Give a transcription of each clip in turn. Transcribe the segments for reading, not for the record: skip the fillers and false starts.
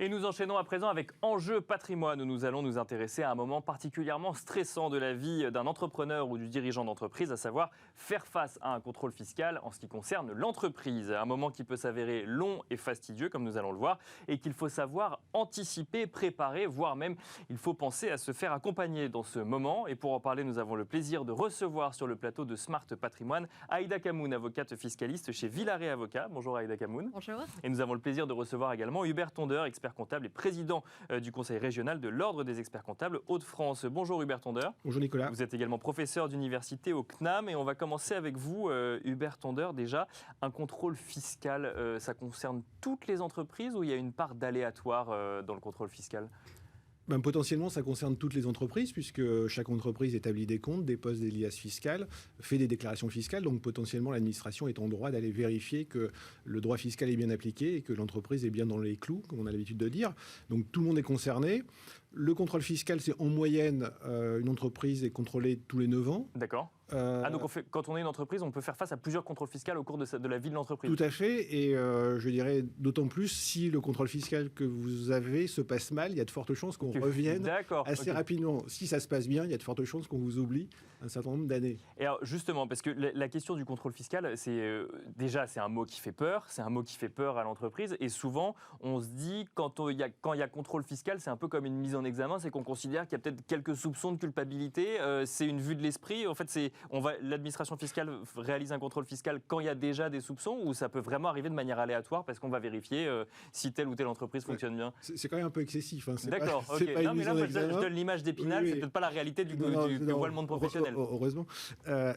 Et nous enchaînons à présent avec Enjeu patrimoine, où nous allons nous intéresser à un moment particulièrement stressant de la vie d'un entrepreneur ou du dirigeant d'entreprise, à savoir faire face à un contrôle fiscal en ce qui concerne l'entreprise. Un moment qui peut s'avérer long et fastidieux, comme nous allons le voir, et qu'il faut savoir anticiper, préparer, voire même il faut penser à se faire accompagner dans ce moment. Et pour en parler, nous avons le plaisir de recevoir sur le plateau de Smart Patrimoine Aïda Kamoun, avocate fiscaliste chez Villaret Avocats. Bonjour Aïda Kamoun. Bonjour. Et nous avons le plaisir de recevoir également Hubert Tondeur, expert comptable et président du conseil régional de l'Ordre des experts comptables Hauts-de-France. Bonjour Hubert Tondeur. Bonjour Nicolas. Vous êtes également professeur d'université au CNAM et on va commencer avec vous, Hubert Tondeur. Déjà, un contrôle fiscal, ça concerne toutes les entreprises ou il y a une part d'aléatoire dans le contrôle fiscal ? Potentiellement, ça concerne toutes les entreprises, puisque chaque entreprise établit des comptes, dépose des liasses fiscales, fait des déclarations fiscales. Donc, potentiellement, l'administration est en droit d'aller vérifier que le droit fiscal est bien appliqué et que l'entreprise est bien dans les clous, comme on a l'habitude de dire. Donc, tout le monde est concerné. Le contrôle fiscal, c'est en moyenne, une entreprise est contrôlée tous les 9 ans. D'accord. Donc quand on est une entreprise, on peut faire face à plusieurs contrôles fiscaux au cours de la vie de l'entreprise. Tout à fait, et je dirais d'autant plus si le contrôle fiscal que vous avez se passe mal, il y a de fortes chances qu'on revienne assez rapidement. Si ça se passe bien, il y a de fortes chances qu'on vous oublie un certain nombre d'années. Et alors justement, parce que la question du contrôle fiscal, c'est déjà c'est un mot qui fait peur, c'est un mot qui fait peur à l'entreprise, et souvent on se dit quand il y a contrôle fiscal, c'est un peu comme une mise en examen, c'est qu'on considère qu'il y a peut-être quelques soupçons de culpabilité, c'est une vue de l'esprit, en fait l'administration fiscale réalise un contrôle fiscal quand il y a déjà des soupçons ou ça peut vraiment arriver de manière aléatoire parce qu'on va vérifier si telle ou telle entreprise fonctionne bien. C'est quand même un peu excessif. Hein. D'accord, ok. Non, mais là, je donne l'image d'Épinal, c'est peut-être pas la réalité que voit le monde professionnel. Heureusement.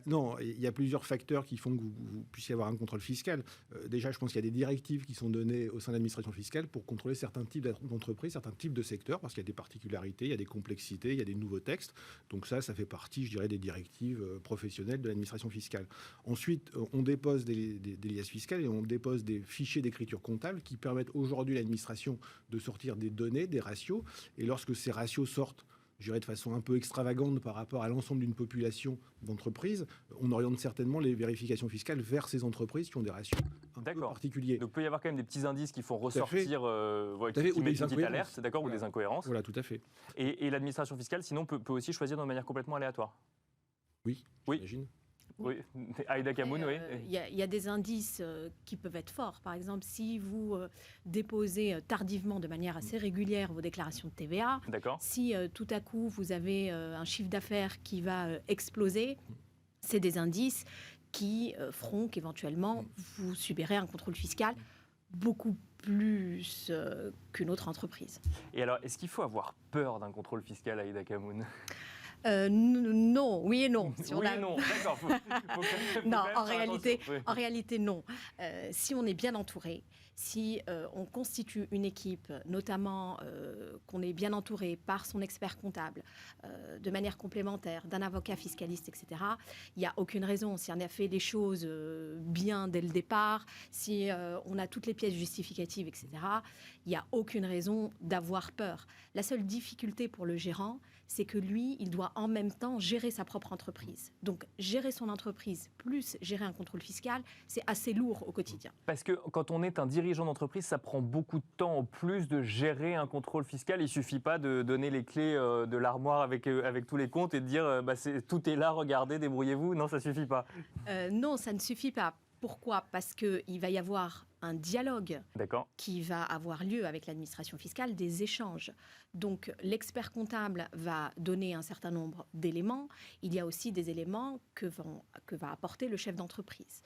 Non, il y a plusieurs facteurs qui font que vous puissiez avoir un contrôle fiscal. Déjà, je pense qu'il y a des directives qui sont données au sein de l'administration fiscale pour contrôler certains types d'entreprises, certains types de secteurs, parce qu'il y a des particularités, il y a des complexités, il y a des nouveaux textes. Donc ça fait partie, je dirais, des directives professionnelle de l'administration fiscale. Ensuite, on dépose des liasses fiscales et on dépose des fichiers d'écriture comptable qui permettent aujourd'hui à l'administration de sortir des données, des ratios. Et lorsque ces ratios sortent, je dirais de façon un peu extravagante par rapport à l'ensemble d'une population d'entreprises, on oriente certainement les vérifications fiscales vers ces entreprises qui ont des ratios un peu particuliers. Donc il peut y avoir quand même des petits indices qui font ressortir, qui mettent une petite alerte, d'accord, ou des incohérences. Voilà, tout à fait. Et l'administration fiscale, sinon, peut aussi choisir de manière complètement aléatoire. Oui, j'imagine. Oui, Aïda Kamoun, oui. Il y a des indices qui peuvent être forts. Par exemple, si vous déposez tardivement, de manière assez régulière, vos déclarations de TVA, si tout à coup vous avez un chiffre d'affaires qui va exploser, c'est des indices qui feront qu'éventuellement vous subirez un contrôle fiscal beaucoup plus qu'une autre entreprise. Et alors, est-ce qu'il faut avoir peur d'un contrôle fiscal, Aïda Kamoun ? Non, oui et non. Et non, d'accord. Non, en réalité, non. Si on est bien entouré, si on constitue une équipe, notamment qu'on est bien entouré par son expert comptable, de manière complémentaire, d'un avocat fiscaliste, etc., il n'y a aucune raison. Si on a fait les choses bien dès le départ, si on a toutes les pièces justificatives, etc., il n'y a aucune raison d'avoir peur. La seule difficulté pour le gérant, c'est que lui, il doit en même temps gérer sa propre entreprise. Donc, gérer son entreprise plus gérer un contrôle fiscal, c'est assez lourd au quotidien. Parce que quand on est un dirigeant d'entreprise, ça prend beaucoup de temps en plus de gérer un contrôle fiscal. Il ne suffit pas de donner les clés de l'armoire avec tous les comptes et de dire tout est là, regardez, débrouillez-vous. Non, ça ne suffit pas. Non, ça ne suffit pas. Pourquoi ? Parce qu'il va y avoir un dialogue qui va avoir lieu avec l'administration fiscale, des échanges. Donc, l'expert comptable va donner un certain nombre d'éléments. Il y a aussi des éléments que va apporter le chef d'entreprise.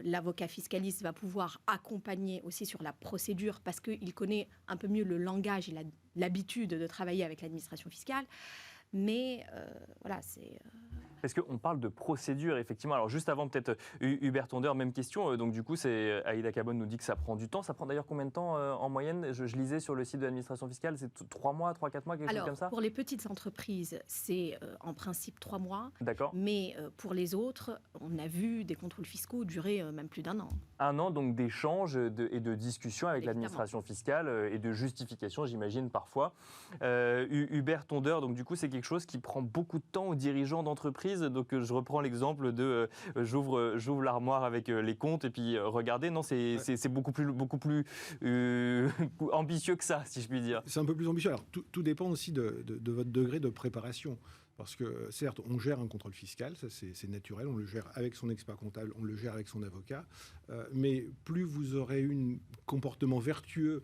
L'avocat fiscaliste va pouvoir accompagner aussi sur la procédure parce qu'il connaît un peu mieux le langage et l'habitude de travailler avec l'administration fiscale. Mais voilà, c'est... Parce qu'on parle de procédure, effectivement. Alors, juste avant, peut-être, Hubert Tondeur, même question. Donc, du coup, Aïda Kamoun nous dit que ça prend du temps. Ça prend d'ailleurs combien de temps en moyenne ? Je lisais sur le site de l'administration fiscale, c'est 3 mois, 3-4 mois, quelque chose comme ça ? Alors, pour les petites entreprises, c'est en principe 3 mois. D'accord. Mais pour les autres, on a vu des contrôles fiscaux durer même plus d'1 an. Un an donc d'échanges et de discussions avec l'administration fiscale et de justification, j'imagine, parfois. Hubert Tondeur, donc du coup, c'est quelque chose qui prend beaucoup de temps aux dirigeants d'entreprise. Donc je reprends l'exemple de j'ouvre l'armoire avec les comptes et puis regardez, non, c'est beaucoup plus ambitieux que ça, si je puis dire. C'est un peu plus ambitieux. Alors tout dépend aussi de votre degré de préparation. Parce que certes, on gère un contrôle fiscal, ça c'est naturel, on le gère avec son expert comptable, on le gère avec son avocat, mais plus vous aurez eu un comportement vertueux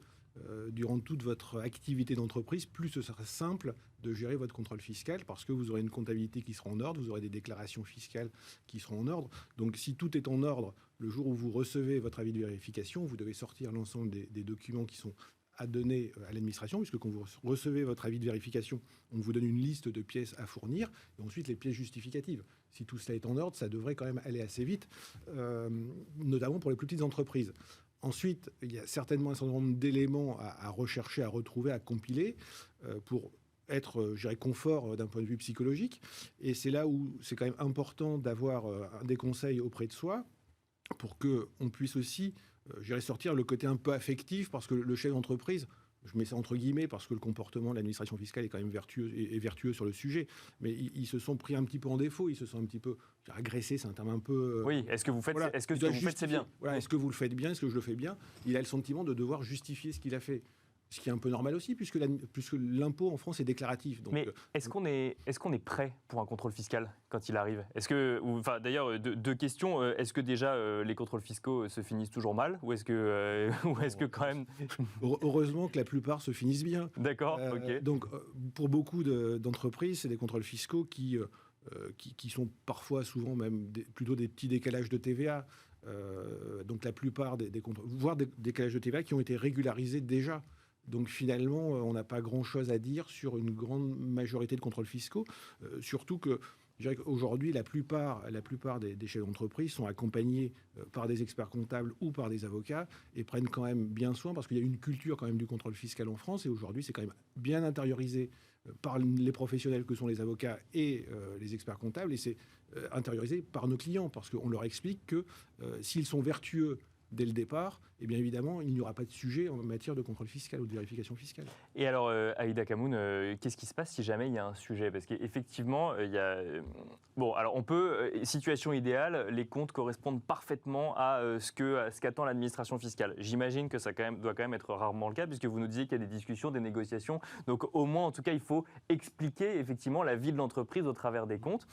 durant toute votre activité d'entreprise, plus ce sera simple de gérer votre contrôle fiscal parce que vous aurez une comptabilité qui sera en ordre, vous aurez des déclarations fiscales qui seront en ordre. Donc si tout est en ordre, le jour où vous recevez votre avis de vérification, vous devez sortir l'ensemble des documents qui sont à donner à l'administration, puisque quand vous recevez votre avis de vérification, on vous donne une liste de pièces à fournir, et ensuite les pièces justificatives. Si tout cela est en ordre, ça devrait quand même aller assez vite, notamment pour les plus petites entreprises. Ensuite, il y a certainement un certain nombre d'éléments à rechercher, à retrouver, à compiler pour être, je dirais, confort d'un point de vue psychologique. Et c'est là où c'est quand même important d'avoir des conseils auprès de soi pour qu'on puisse aussi j'irais sortir le côté un peu affectif, parce que le chef d'entreprise, je mets ça entre guillemets, parce que le comportement de l'administration fiscale est quand même vertueux sur le sujet, mais ils se sont pris un petit peu en défaut, ils se sont un petit peu agressés, c'est un terme un peu... Oui, est-ce que vous faites, voilà, est-ce que ce que vous faites, c'est bien? Voilà, est-ce que vous le faites bien, est-ce que je le fais bien? Il a le sentiment de devoir justifier ce qu'il a fait. Ce qui est un peu normal aussi, puisque l'impôt en France est déclaratif. Donc, mais est-ce qu'on est prêt pour un contrôle fiscal quand il arrive? D'ailleurs, deux questions. Est-ce que déjà les contrôles fiscaux se finissent toujours mal, ou est-ce que quand même... Heureusement que la plupart se finissent bien. D'accord, ok. Donc, pour beaucoup d'entreprises, c'est des contrôles fiscaux qui sont parfois, souvent même, plutôt des petits décalages de TVA. Donc, la plupart des contrôles, voire des décalages de TVA qui ont été régularisés déjà. Donc finalement, on n'a pas grand-chose à dire sur une grande majorité de contrôles fiscaux, surtout que je dirais qu'aujourd'hui, la plupart des chefs d'entreprise sont accompagnés par des experts comptables ou par des avocats et prennent quand même bien soin, parce qu'il y a une culture quand même du contrôle fiscal en France, et aujourd'hui, c'est quand même bien intériorisé par les professionnels que sont les avocats et les experts comptables, et c'est intériorisé par nos clients, parce qu'on leur explique que s'ils sont vertueux dès le départ, et bien évidemment, il n'y aura pas de sujet en matière de contrôle fiscal ou de vérification fiscale. Et alors, Aïda Kamoun, qu'est-ce qui se passe si jamais il y a un sujet? Parce qu'effectivement, il y a... Bon, alors on peut, situation idéale, les comptes correspondent parfaitement à ce qu'attend l'administration fiscale. J'imagine que ça doit quand même être rarement le cas, puisque vous nous disiez qu'il y a des discussions, des négociations. Donc au moins, en tout cas, il faut expliquer effectivement la vie de l'entreprise au travers des comptes.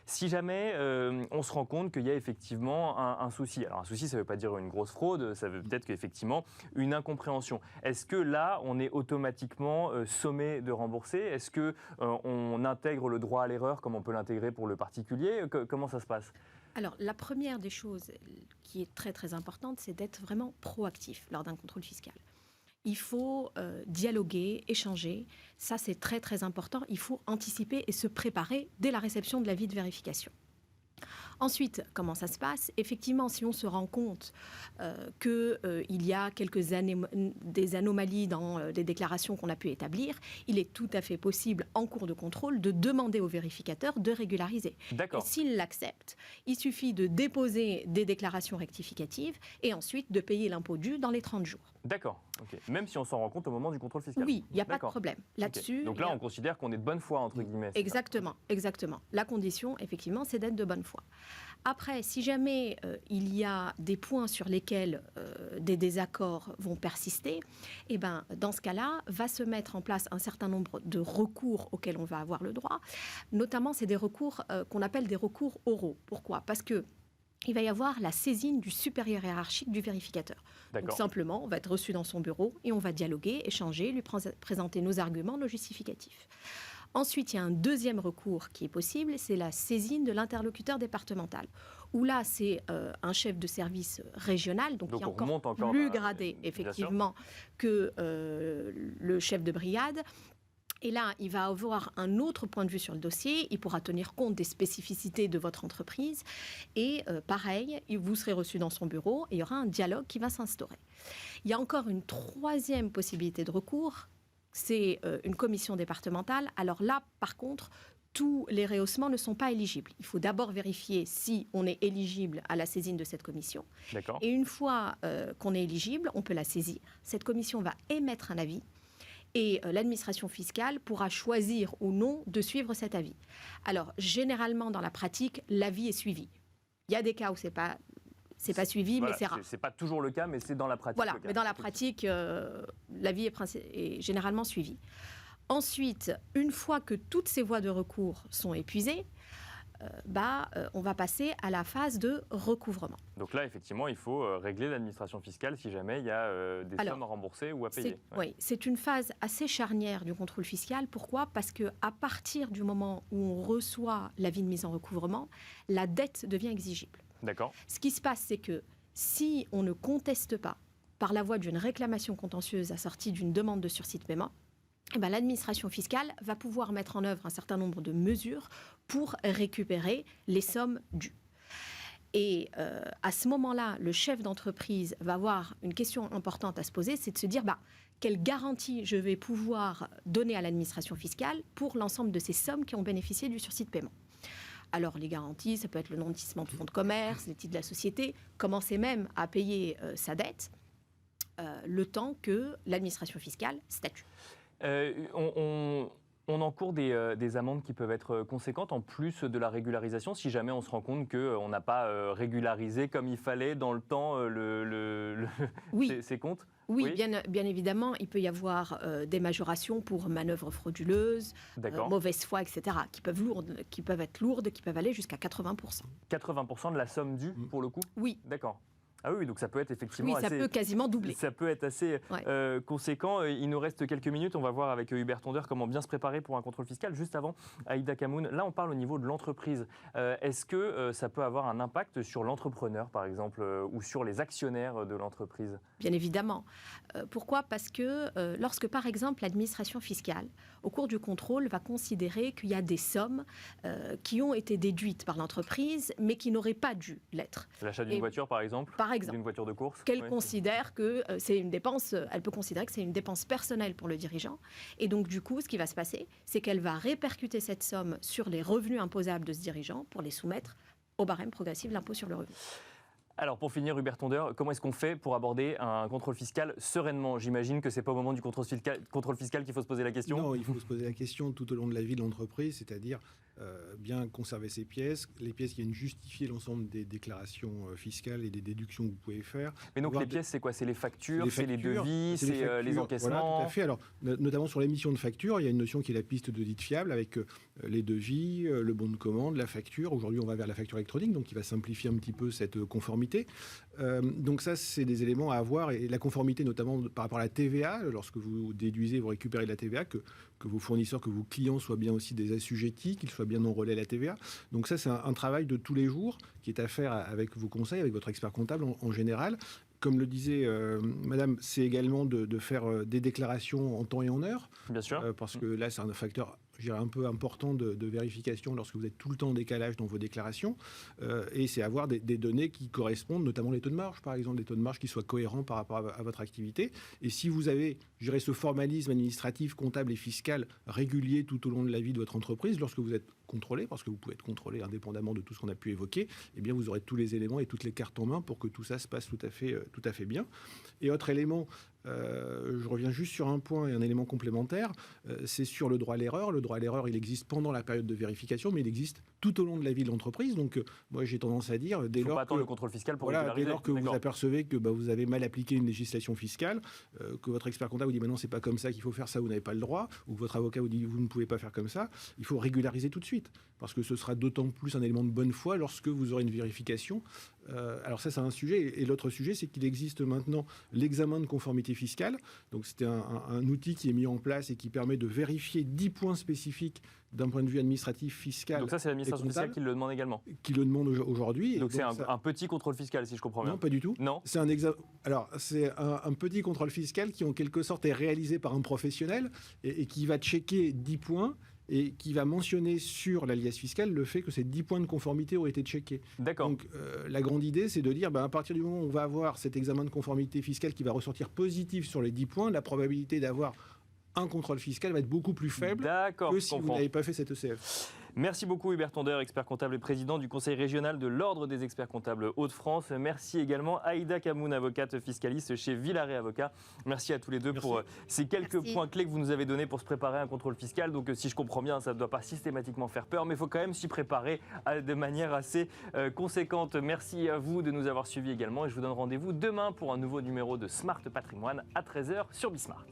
Si jamais on se rend compte qu'il y a effectivement un souci, alors un souci, ça ne veut pas dire une grosse fraude, ça veut peut-être qu'effectivement une incompréhension. Est-ce que là, on est automatiquement sommé de rembourser? Est-ce qu'on intègre le droit à l'erreur comme on peut l'intégrer pour le particulier? Comment ça se passe? Alors, la première des choses qui est très très importante, c'est d'être vraiment proactif lors d'un contrôle fiscal. Il faut dialoguer, échanger. Ça, c'est très très important. Il faut anticiper et se préparer dès la réception de l'avis de vérification. Ensuite, comment ça se passe? Effectivement, si on se rend compte qu'il y a des anomalies dans les déclarations qu'on a pu établir, il est tout à fait possible, en cours de contrôle, de demander au vérificateur de régulariser. D'accord. Et s'il l'accepte, il suffit de déposer des déclarations rectificatives et ensuite de payer l'impôt dû dans les 30 jours. D'accord. Okay. Même si on s'en rend compte au moment du contrôle fiscal? Oui, il n'y a pas de problème. Là-dessus... Okay. Donc là, on considère qu'on est de bonne foi, entre guillemets. Exactement, exactement. La condition, effectivement, c'est d'être de bonne foi. Après, si jamais il y a des points sur lesquels des désaccords vont persister, eh ben, dans ce cas-là, va se mettre en place un certain nombre de recours auxquels on va avoir le droit. Notamment, c'est des recours qu'on appelle des recours oraux. Pourquoi? Parce que il va y avoir la saisine du supérieur hiérarchique du vérificateur. Donc simplement, on va être reçu dans son bureau et on va dialoguer, échanger, lui présenter nos arguments, nos justificatifs. Ensuite, il y a un deuxième recours qui est possible, c'est la saisine de l'interlocuteur départemental. Où là, c'est un chef de service régional, donc qui est encore plus gradé, effectivement, que le chef de brigade. Et là, il va avoir un autre point de vue sur le dossier, il pourra tenir compte des spécificités de votre entreprise. Et pareil, vous serez reçu dans son bureau et il y aura un dialogue qui va s'instaurer. Il y a encore une troisième possibilité de recours, c'est une commission départementale. Alors là, par contre, tous les rehaussements ne sont pas éligibles. Il faut d'abord vérifier si on est éligible à la saisine de cette commission. D'accord. Et une fois qu'on est éligible, on peut la saisir. Cette commission va émettre un avis et l'administration fiscale pourra choisir ou non de suivre cet avis. Alors, généralement, dans la pratique, l'avis est suivi. Il y a des cas où c'est pas suivi, voilà, mais c'est rare. C'est pas toujours le cas, mais c'est dans la pratique. Voilà, mais dans la pratique, l'avis est généralement suivi. Ensuite, une fois que toutes ces voies de recours sont épuisées, on va passer à la phase de recouvrement. Donc là, effectivement, il faut régler l'administration fiscale si jamais il y a des sommes à rembourser ou à payer. Oui, c'est une phase assez charnière du contrôle fiscal. Pourquoi ? Parce qu'à partir du moment où on reçoit l'avis de mise en recouvrement, la dette devient exigible. D'accord. Ce qui se passe, c'est que si on ne conteste pas par la voie d'une réclamation contentieuse assortie d'une demande de sursis de paiement, l'administration fiscale va pouvoir mettre en œuvre un certain nombre de mesures pour récupérer les sommes dues. Et à ce moment-là, le chef d'entreprise va avoir une question importante à se poser, c'est de se dire quelle garantie je vais pouvoir donner à l'administration fiscale pour l'ensemble de ces sommes qui ont bénéficié du sursis de paiement. Alors, les garanties, ça peut être le non-notissement de fonds de commerce, les titres de la société, commencer même à payer sa dette le temps que l'administration fiscale statue. On encourt des amendes qui peuvent être conséquentes en plus de la régularisation si jamais on se rend compte qu'on n'a pas régularisé comme il fallait dans le temps ces comptes. Oui, bien évidemment, il peut y avoir des majorations pour manœuvres frauduleuses, mauvaise foi, etc., qui peuvent être lourdes, qui peuvent aller jusqu'à 80%. 80% de la somme due, pour le coup ? Oui. D'accord. Ah oui, donc ça peut être effectivement ça peut quasiment doubler. Ça peut être assez conséquent. Il nous reste quelques minutes. On va voir avec Hubert Tondeur comment bien se préparer pour un contrôle fiscal. Juste avant, Aïda Kamoun, là on parle au niveau de l'entreprise. Est-ce que ça peut avoir un impact sur l'entrepreneur, par exemple, ou sur les actionnaires de l'entreprise ? Bien évidemment. Pourquoi ? Parce que lorsque, par exemple, l'administration fiscale, au cours du contrôle, va considérer qu'il y a des sommes qui ont été déduites par l'entreprise, mais qui n'auraient pas dû l'être. L'achat d'une voiture, par exemple ? D'une voiture de course, qu'elle considère que c'est une dépense, elle peut considérer que c'est une dépense personnelle pour le dirigeant. Et donc, du coup, ce qui va se passer, c'est qu'elle va répercuter cette somme sur les revenus imposables de ce dirigeant pour les soumettre au barème progressif de l'impôt sur le revenu. Alors, pour finir, Hubert Tondeur, comment est-ce qu'on fait pour aborder un contrôle fiscal sereinement ? J'imagine que ce n'est pas au moment du contrôle fiscal qu'il faut se poser la question. Non, il faut se poser la question tout au long de la vie de l'entreprise, c'est-à-dire bien conserver ses pièces, les pièces qui viennent justifier l'ensemble des déclarations fiscales et des déductions que vous pouvez faire. Mais donc les pièces, c'est quoi ? C'est les factures, c'est les devis, c'est les encaissements. Voilà, tout à fait. Alors, notamment sur l'émission de facture, il y a une notion qui est la piste de dite fiable avec les devis, le bon de commande, la facture. Aujourd'hui, on va vers la facture électronique, donc qui va simplifier un petit peu cette conformité. Donc ça, c'est des éléments à avoir. Et la conformité, notamment par rapport à la TVA, lorsque vous déduisez, vous récupérez de la TVA, que vos fournisseurs, que vos clients soient bien aussi des assujettis, qu'ils soient bien enrôlés à la TVA. Donc ça, c'est un travail de tous les jours qui est à faire avec vos conseils, avec votre expert comptable en général. Comme le disait Madame, c'est également de faire des déclarations en temps et en heure. Bien sûr. Parce que là, c'est un facteur, je dirais, un peu important de vérification lorsque vous êtes tout le temps en décalage dans vos déclarations. Et c'est avoir des données qui correspondent, notamment les taux de marge, par exemple, des taux de marge qui soient cohérents par rapport à votre activité. Et si vous avez, je dirais, ce formalisme administratif, comptable et fiscal régulier tout au long de la vie de votre entreprise, lorsque vous êtes contrôlé, parce que vous pouvez être contrôlé indépendamment de tout ce qu'on a pu évoquer, eh bien vous aurez tous les éléments et toutes les cartes en main pour que tout ça se passe tout à fait bien. Et autre élément, je reviens juste sur un point et un élément complémentaire, c'est sur le droit à l'erreur. Le droit à l'erreur, il existe pendant la période de vérification, mais il existe tout au long de la vie de l'entreprise. Donc, moi, j'ai tendance à dire, dès lors attendre le contrôle fiscal pour dès lors que vous apercevez que vous avez mal appliqué une législation fiscale, que votre expert comptable vous dit, non, c'est pas comme ça qu'il faut faire ça, vous n'avez pas le droit, ou que votre avocat vous dit, vous ne pouvez pas faire comme ça, il faut régulariser tout de suite, parce que ce sera d'autant plus un élément de bonne foi lorsque vous aurez une vérification. Alors ça, c'est un sujet. Et l'autre sujet, c'est qu'il existe maintenant l'examen de conformité fiscale. Donc, c'était un outil qui est mis en place et qui permet de vérifier 10 points spécifiques d'un point de vue administratif, fiscal. Donc ça, c'est l'administration fiscale qui le demande également. Qui le demande aujourd'hui. Donc c'est un petit contrôle fiscal, si je comprends bien. Non, pas du tout. Non. C'est un petit contrôle fiscal qui, en quelque sorte, est réalisé par un professionnel et qui va checker 10 points et qui va mentionner sur l'alias fiscal le fait que ces 10 points de conformité ont été checkés. D'accord. Donc, la grande idée, c'est de dire, à partir du moment où on va avoir cet examen de conformité fiscale qui va ressortir positif sur les 10 points, la probabilité d'avoir un contrôle fiscal va être beaucoup plus faible que si vous n'avez pas fait cette ECF. Merci beaucoup Hubert Tondeur, expert comptable et président du Conseil régional de l'Ordre des experts comptables Hauts-de-France. Merci également Aïda Kamoun, avocate fiscaliste chez Villaret Avocats. Merci à tous les deux pour ces quelques points clés que vous nous avez donnés pour se préparer à un contrôle fiscal. Donc si je comprends bien, ça ne doit pas systématiquement faire peur, mais il faut quand même s'y préparer de manière assez conséquente. Merci à vous de nous avoir suivis également et je vous donne rendez-vous demain pour un nouveau numéro de Smart Patrimoine à 13h sur Bismart.